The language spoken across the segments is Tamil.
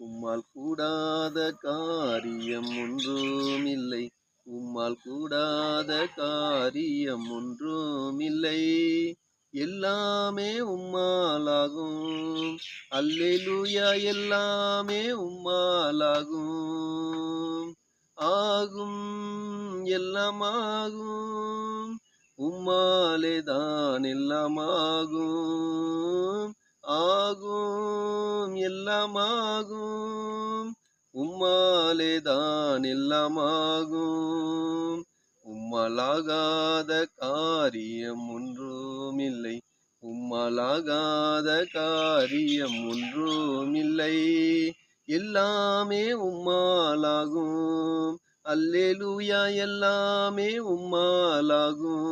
உம்மால் கூடாத காரியம் ஒன்றும் இல்லை. உம்மால் கூடாத காரியம் ஒன்றும் இல்லை. எல்லாமே உம்மாலாகும். அல்லேலூயா, எல்லாமே உம்மாலாகும். ஆகும், எல்லாம் ஆகும். உம்மாலே தான் எல்லாம் ஆகும். ஆகும், எல்லாம் ஆகும். உம்மாலே தான் எல்லாம் ஆகும். உம்மாலாகாத காரியம் ஒன்றும் இல்லை. உம்மாலாகாத காரியம் ஒன்றும் இல்லை. எல்லாமே உம்மாலாகும். அல்லேலூயா, எல்லாமே உம்மாலாகும்.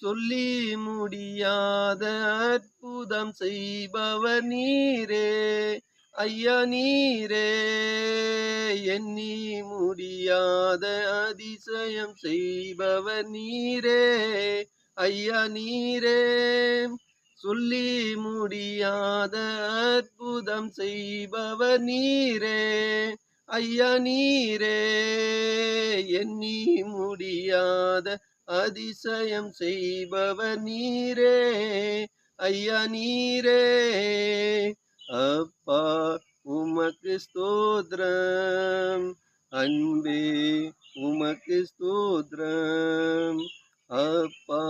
சொல்லி முடியாத அற்புதம் செய்பவர் நீரே, ஐயா நீரே. எண்ணி முடியாத அதிசயம் செய்பவர் நீரே, ஐயா நீரே. சொல்லி முடியாத அற்புதம் செய்பவர் நீரே, ஐயா நீரே. எண்ணி முடியாத அதிசயம் செய்பவர் நீரே, ஐயா நீரே. அப்பா உமக்கு ஸ்தோத்திரம், அன்பே உமக்கு ஸ்தோத்திரம். அப்பா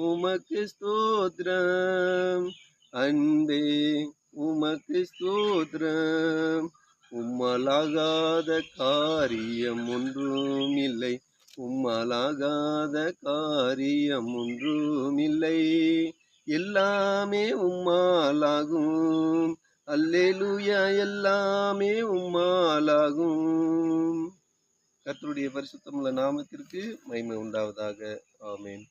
உமக்கு ஸ்தோத்திரம், அன்பே உமக்கு ஸ்தோத்திரம். உம்மாலாகாத காரியம் ஒன்றும் இல்லை. உம்மாலாகாத காரியம் ஒன்றும் இல்லை. எல்லாமே உம்மாலாகும். அல்லேலூயா, எல்லாமே உம்மாலாகும். கர்த்தருடைய பரிசுத்தமுள்ள நாமத்திற்கு மகிமை உண்டாவதாக. ஆமென்.